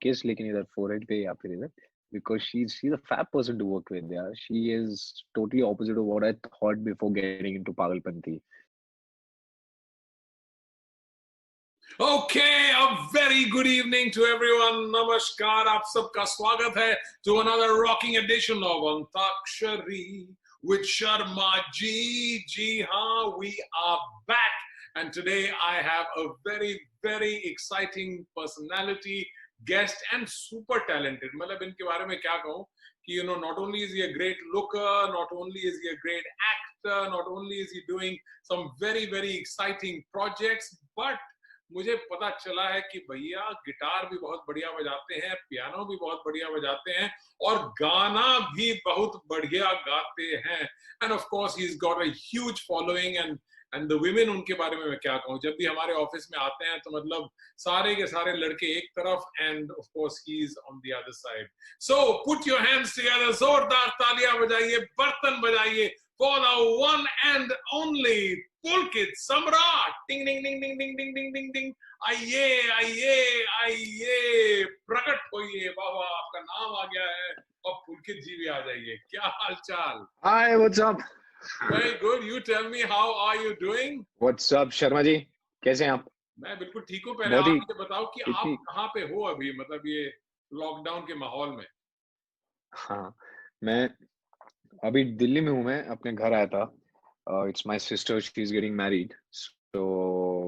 kiss लेकिन इधर forehead पे या फिर इधर, because she's a fab person to work with. Yeah, she is totally opposite of what I thought before getting into Pagalpanti. Okay, a very good evening to everyone. Namaskar, आप सबका स्वागत है to another rocking edition of Antakshari with Sharma ji. Ji haan, we are back, and today I have a very exciting personality, guest, and super talented. मतलब इनके बारे में क्या कहूँ कि not only is he a great looker, not only is he a great actor, not only is he doing some very exciting projects, but मुझे पता चला है कि भैया गिटार भी बहुत बढ़िया बजाते हैं, पियानो भी बहुत बढ़िया बजाते हैं और गाना भी बहुत बढ़िया गाते हैं. End of course he is got a huge following and the women, उनके बारे में मैं क्या कहूँ, जब भी हमारे ऑफिस में आते हैं तो मतलब सारे के सारे लड़के एक तरफ end of course he is on the other side. So put your hands together, जोरदार तालियां बजाइए, बर्तन बजाइए for the one and only Pulkit Samrat. Ding ding ding ding ding ding ding ding ding. आइए प्रकट होइए बाबा, आपका नाम आ गया है और पुलकित जी भी आ जाइए. क्या हाल चाल? Hi, what's up? Very good. You tell me, how are you doing? What's up, Sharma ji? कैसे हैं आप? मैं बिल्कुल ठीक हूँ. पहले बहुत आप ही मुझे बताओ कि इतनी आप कहाँ पे हो अभी, मतलब ये लॉकडाउन के माहौल में. हाँ, मैं अभी दिल्ली में हूँ. मैं अपने घर आया था. It's my sister, she's getting married, so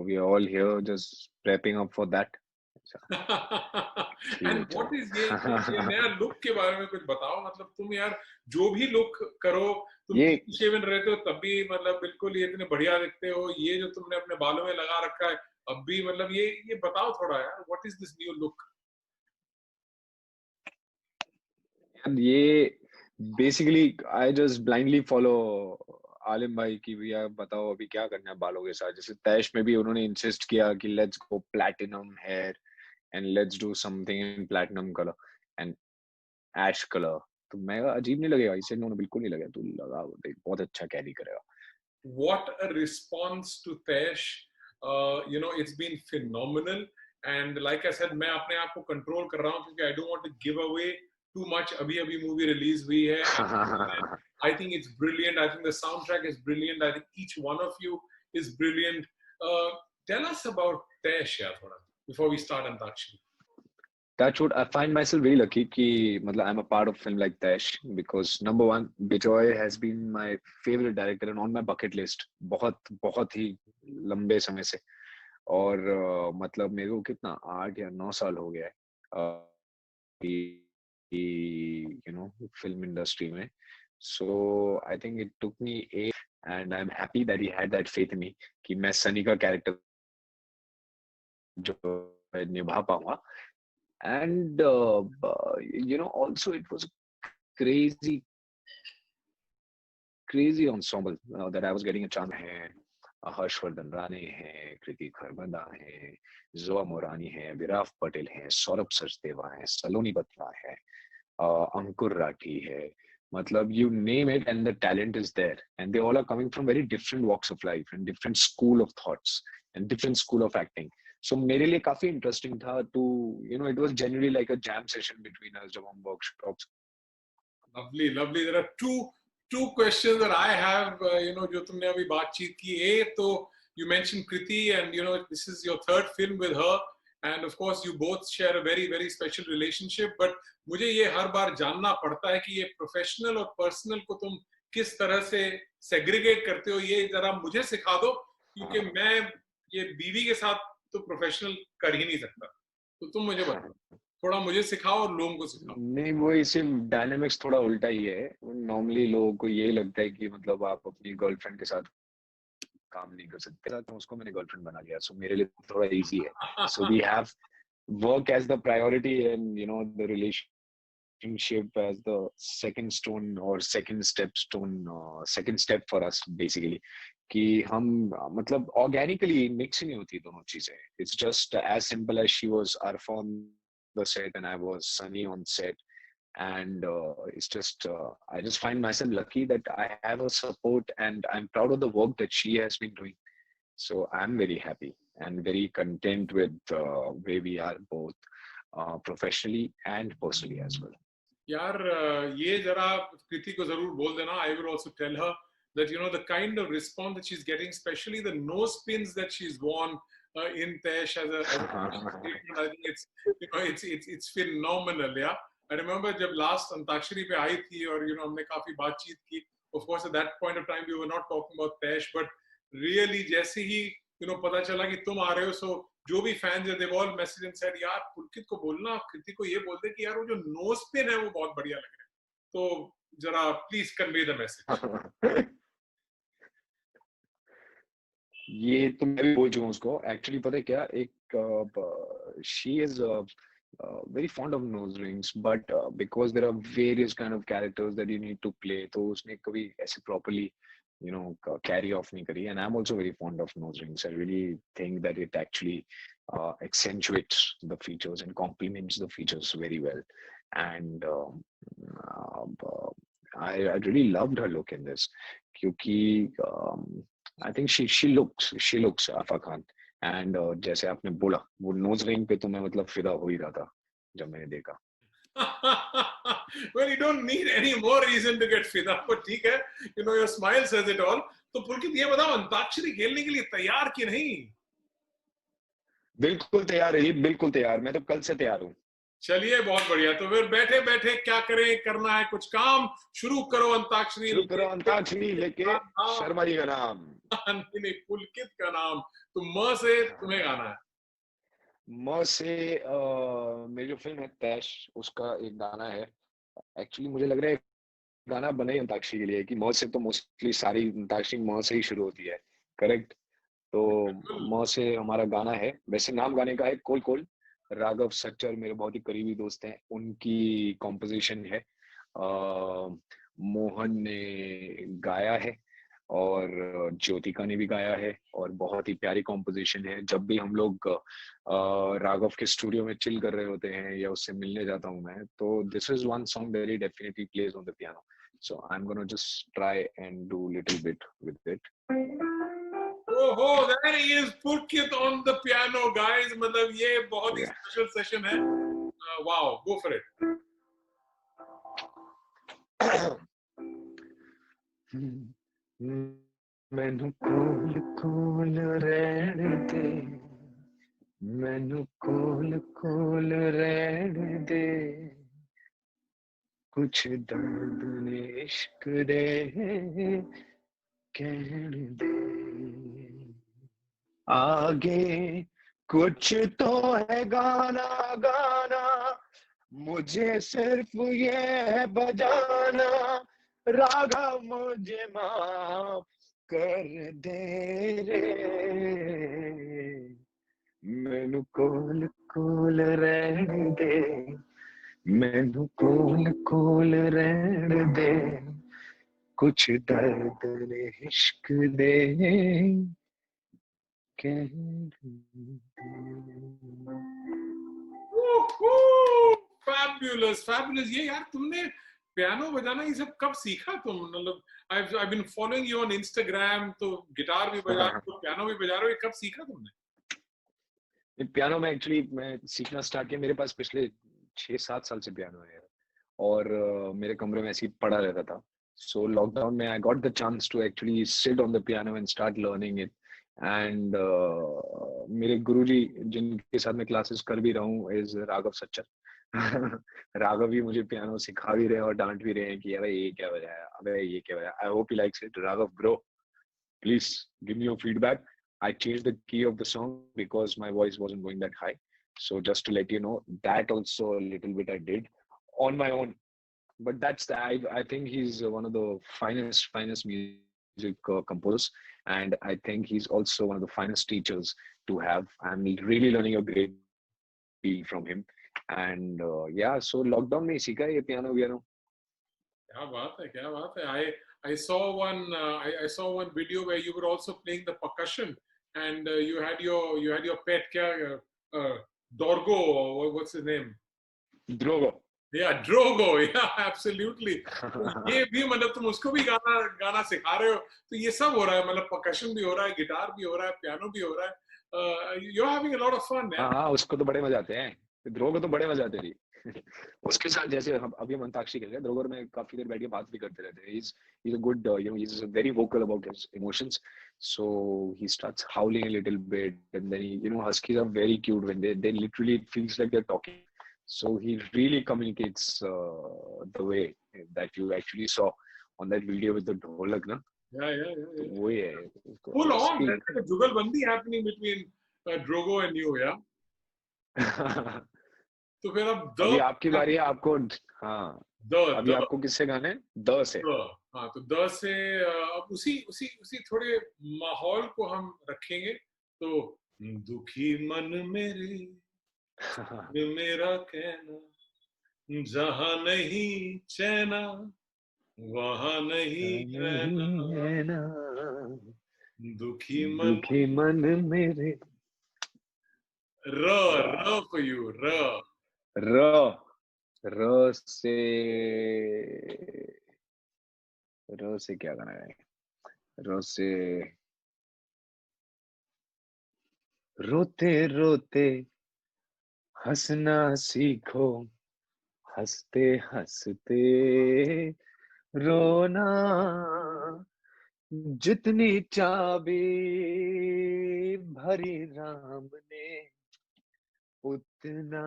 we are all here just prepping up for that. ठीक है, एंड व्हाट इज ये चलो. नया लुक के बारे में कुछ बताओ. मतलब तुम यार जो भी लुक करो, तुम ये क्लीन शेवन रहते हो तब भी मतलब बिल्कुल ये इतने बढ़िया दिखते हो. ये जो तुमने अपने बालों में लगा रखा है अब भी, मतलब ये बताओ थोड़ा यार, what is this new look? ये basically I just blindly follow Alim भाई की. भैया बताओ अभी क्या करना है बालों के साथ. जैसे तैश में भी उन्होंने इंसिस्ट किया कि let's go platinum hair and let's do something in platinum colour and ash colour. तो मैं कहा, अजीब नहीं लगेगा? इसे उन्होंने बिल्कुल नहीं लगा. तू लगा देख, बहुत अच्छा कैरी करेगा. What a response to Tesh. It's been phenomenal. And like I said, मैं अपने आप को कंट्रोल कर रहा हूँ क्योंकि I don't want to give away too much. अभी मूवी रिलीज हुई है. I think it's brilliant. I think the soundtrack is brilliant. I think each one of you is brilliant. Tell us about Tesh, yeah, थोड़ा, before we start Antakshari. That's what I find myself very lucky कि मतलब I'm a part of film like Tesh because number one, Bijoy has been my favorite director and on my bucket list बहुत बहुत ही लंबे समय से. और मतलब मेरे को कितना 8 या 9 साल हो गया है film industry में. So I think it took me and I'm happy that he had that faith in me कि मैं सनी का कैरेक्टर जो निभा पाऊंगा. And also it was a crazy ensemble that I was getting a chance. है हर्षवर्धन राणे है, कृति खरबंदा है, जोआ मोरानी है, विराफ पटेल है, सौरभ सचदेवा है, सलोनी बत्रा है, अंकुर राठी है. मतलब you name it and the talent is there and they all are coming from very different walks of life and different school of thoughts and different school of acting. So मेरे लिए काफी interesting था to it was generally like a jam session between us जब हम workshops. Lovely. There are two questions that I have. जो तुमने अभी बातचीत की. तो you mentioned Kriti, and this is your third film with her, and of course you both share a very special relationship. But मुझे ये हर बार जानना पड़ता है कि ये प्रोफेशनल और पर्सनल को तुम किस तरह से सेग्रीगेट करते हो. ये जरा मुझे सिखा दो क्योंकि मैं ये बीवी के साथ तो प्रोफेशनल कर ही नहीं सकता. तो तुम मुझे बताओ, थोड़ा मुझे सिखाओ और लोगों को सिखाओ. नहीं, वो इसे डायनामिक्स थोड़ा उल्टा ही है. नॉर्मली लोगों को यही लगता है कि मतलब आप अपनी गर्लफ्रेंड के साथ काम नहीं कर सकते. तो उसको मैंने गर्लफ्रेंड बना लिया, सो मेरे लिए थोड़ा इजी है. So we have work as the priority and the relationship as the second stone or second step for us basically. कि हम मतलब organically mix ही नहीं होती दोनों चीजें. It's just as simple as she was Arfa on the set and I was Sunny on set. And it's just I just find myself lucky that I have her support and I'm proud of the work that she has been doing. So I'm very happy and very content with where we are both. professionally and personally as well. यार ये जरा कृति को जरूर बोल देना. I will also tell her that the kind of response that she's getting, especially the nose pins that she's worn in Tesh as a statement, I think it's phenomenal. Yeah, I remember जब last antakshari पे आई थी और हमने काफी बातचीत की. Of course, at that point of time we were not talking about Tesh, but really जैसे ही पता चला कि तुम आ रहे हो, so जो भी फैंस है, they've all messaged and said यार पुलकित को बोलना, कृति को ये बोल दे कि यार वो जो नोज पिन है वो बहुत बढ़िया लग रहा है. तो जरा प्लीज कन्वे द मैसेज. ये तो मैं भी बोल चुका हूँ उसको. एक्चुअली पता है क्या, एक she is very fond of nose rings, but because there are various kind of characters that you need to play, तो उसने कभी ऐसे properly carry off nahi kari. And I'm also very fond of nose rings. I really think that it actually accentuates the features and complements the features very well. And I really loved her look in this, क्योंकि I think she looks Afa Khan. And जैसे आपने बोला, वो nose ring पे तो मैं मतलब फिदा हो ही रहा था जब मैंने देखा. Well, you don't need any more reason to get fida, but ठीक है, your smile says it all. तो पुलकित ये बताओ, अंताक्षरी खेलने के लिए तैयार कि नहीं? बिल्कुल तैयार है जी, बिल्कुल तैयार. मैं तो कल से तैयार हूँ. चलिए, बहुत बढ़िया. तो फिर बैठे बैठे क्या करें, करना है कुछ काम, शुरू करो अंताक्षरी लेके शर्मा जी का नाम. नहीं, पुलकित का नाम. तो म से तुम्हें गाना है. म से मेरी जो फिल्म है तैश, उसका एक गाना है. एक्चुअली मुझे लग रहा है गाना बना ही अंताक्षरी के लिए, कि म से तो मोस्टली सारी अंताक्षरी म से ही शुरू होती है. करेक्ट. तो म से हमारा गाना है. वैसे नाम गाने का है कोल कोल. राघव सच्चर मेरे बहुत ही करीबी दोस्त हैं, उनकी कॉम्पोजिशन है. मोहन ने गाया है और ज्योतिका ने भी गाया है, और बहुत ही प्यारी कॉम्पोजिशन है. जब भी हम लोग राघव के स्टूडियो में चिल कर रहे होते हैं या उससे मिलने जाता हूँ मैं, तो this is one song that he definitely plays on the piano. So I am gonna just try and do little bit with it. Oh, there he is, Pulkit on the piano, guys. मतलब ये बहुत ही special session है. Wow, go for it. मैनू कोल कोल रहने दे, मैनू कोल कोल रहने दे, कुछ दर्द ने इश्क दे कहने दे. आगे कुछ तो है गाना गाना, मुझे सिर्फ ये है बजाना. राघव मुझे माफ कर दे रे, मैनू कोल कोल रहने दे, मैनू कोल कोल रहने दे, कुछ दर्द ने इश्क दे Fabulous, fabulous. ये यार तुमने पियानो बजाना ये सब कब सीखा तुम? मतलब I've been following you on Instagram, तो गिटार भी बजा रहे हो, पियानो भी बजा रहे हो, ये कब सीखा तुमने? पियानो में एक्चुअली मैं सीखना स्टार्ट किया, मेरे पास पिछले 6-7 साल से पियानो है, और मेरे कमरे में ऐसे ही पड़ा रहता था. सो लॉकडाउन में I got the chance to actually sit on the piano and start learning it. And मेरे गुरुजी जिनके साथ मैं क्लासेस कर भी रहा हूँ इज राघव सच्चर. राघव भी मुझे पियानो सिखा भी रहे हैं और डांट भी रहे हैं कि अबे ये क्या बजाया, अबे ये क्या बजाया. I hope he likes it. Raghav bro, please give me your feedback. I changed the key of the song because my voice wasn't going that high. So just to let you know, that also a little bit I did on my own. But that's I think he's one of the finest music composers, and I think he's also one of the finest teachers to have. I'm really learning a great deal from him. And yeah, so lockdown में सीखा ये piano. क्या बात है, क्या बात है. I saw one video where you were also playing the percussion, and you had your pet Dorgo, or what's his name? Drogo. Yeah, Drogo. Yeah, absolutely. ये भी मतलब तुम उसको भी गाना सिखा रहे हो, तो ये सब हो रहा है. मतलब percussion भी हो रहा है, गिटार भी हो रहा है, पियानो भी हो रहा है. You're having a lot of fun. हाँ, उसको तो बड़े मजा आते हैं. ध्रुव को तो बड़े मजा आते रही। उसके साथ जैसे हम अभी हम अंताक्षरी खेल रहे हैं, ध्रुव और मैं काफी देर बैठ के बात भी करते रहते हैं। he's a good he's very vocal about his emotions, so he starts howling a little bit, and then huskies are very cute when they literally, it feels like they're talking. So he really communicates the way that you actually saw on that video with the dholak na. तो वो ही है उसको Full on, honestly। there's like a jugalbandi happening between Drogo and you, yeah. तो फिर अब अभी आपकी बारी है, आपको। हाँ, अभी द आपको किससे गाने? द से। हाँ, तो द से अब उसी उसी उसी थोड़े माहौल को हम रखेंगे। तो दुखी मन मेरा कहना, जहाँ नहीं चैना वहाँ नहीं रहना, दुखी मन मेरे। र for you, र र से क्या गाना है? र से रोते रोते हंसना सीखो, हंसते हंसते रोना, जितनी चाबी भरी राम ने उतना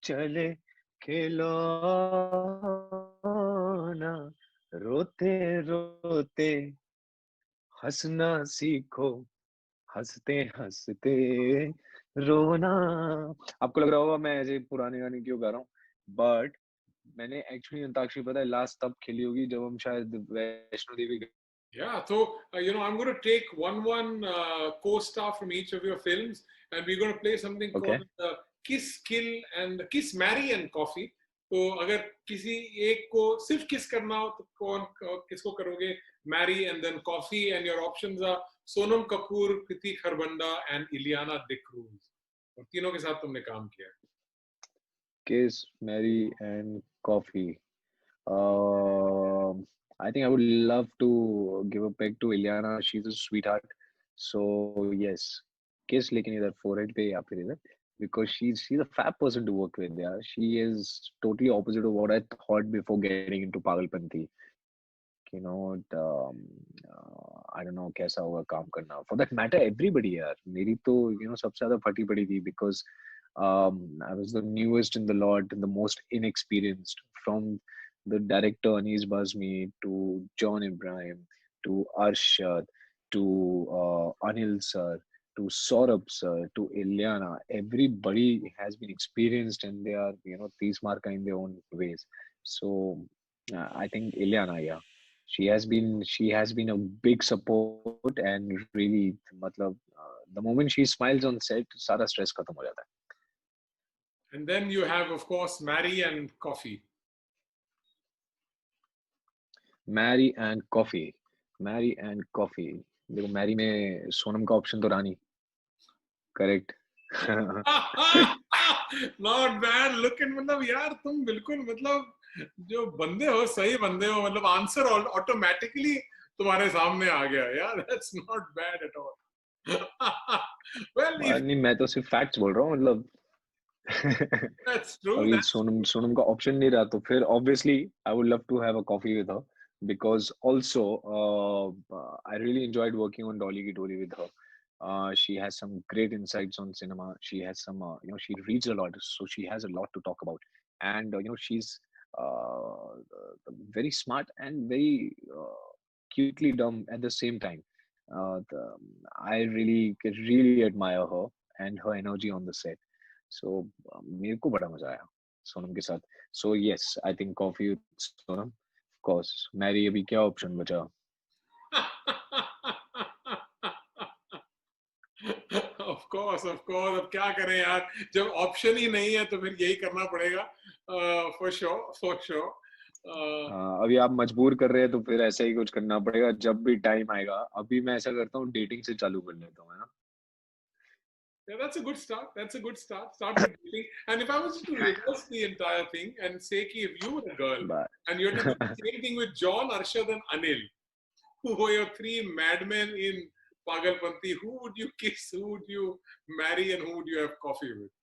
चले खिलौना, रोते रोते हंसना सीखो, हंसते हंसते रोना। आपको लग रहा होगा मैं ऐसे पुराने गाने क्यों गा रहा हूँ, बट मैंने एक्चुअली अंताक्षरी पता है लास्ट तब खेली होगी जब हम शायद वैष्णो देवी गए। Yeah, so I'm going to take one co-star from each of your films, and we're going to play something called Kiss, Kill, and Kiss, Marry, and Coffee. तो अगर किसी एक को सिर्फ किस करना हो तो कौन किसको करोगे? Marry and then Coffee, and your options are Sonam Kapoor, Kriti Kharbanda, and Ileana D'Cruz. और तीनों के साथ तुमने काम किया। Kiss, Marry, and Coffee. I think I would love to give a peg to Ileana. She's a sweetheart. So yes, kiss लेकिन इधर forehead पे या फिर इधर, because she's a fab person to work with. Yeah, she is totally opposite of what I thought before getting into Pagalpanti. I don't know कैसा होगा काम करना. For that matter, everybody यार, मेरी तो सबसे ज़्यादा फटी पड़ी थी, because I was the newest in the lot, the most inexperienced, from the director Anis Bazmi to John Ibrahim to Arshad to Anil sir to Saurabh sir to Ilyana. Everybody has been experienced, and they are Tismarka in their own ways. So I think Ilyana, yeah, she has been a big support, and really मतलब the moment she smiles on set, सारा stress खत्म हो जाता है. And then you have, of course, Marry and Coffee. Marry and Coffee. देखो Mary में सोनम का option तो रानी, correct. Not bad. Look at मतलब यार तुम बिल्कुल मतलब जो बंदे हो, सही बंदे हो, मतलब आंसर ऑटोमेटिकली तुम्हारे सामने आ गया यार. That's not bad at all. Well, नहीं, मैं तो सिर्फ फैक्ट्स बोल रहा हूँ, मतलब that's true. अभी सोनम का ऑप्शन नहीं रहा तो फिर obviously I would love to have a coffee with her, because also I really enjoyed working on Dolly Ki Doli with her. She has some great insights on cinema. She has some she reads a lot, so she has a lot to talk about. And she's very smart and very cutely dumb at the same time. I really admire her and her energy on the set. So मेरे को बड़ा मजा आया सोनम के साथ. So yes, I think coffee with Sonam. Of course, Mary अभी क्या option बचा? Of course. अब क्या करें यार, जब ऑप्शन ही नहीं है तो फिर यही करना पड़ेगा. For sure. अभी आप मजबूर कर रहे हैं तो फिर ऐसा ही कुछ करना पड़ेगा जब भी टाइम आएगा. अभी मैं ऐसा करता हूँ, डेटिंग से चालू कर लेता हूँ, है ना? Yeah, that's a good start. Start with dating. And if I was to reverse the entire thing and say ki if you were a girl and you had to do the same thing with John, Arshad and Anil, who were your three madmen in Pagalpanti, who would you kiss, who would you marry, and who would you have coffee with?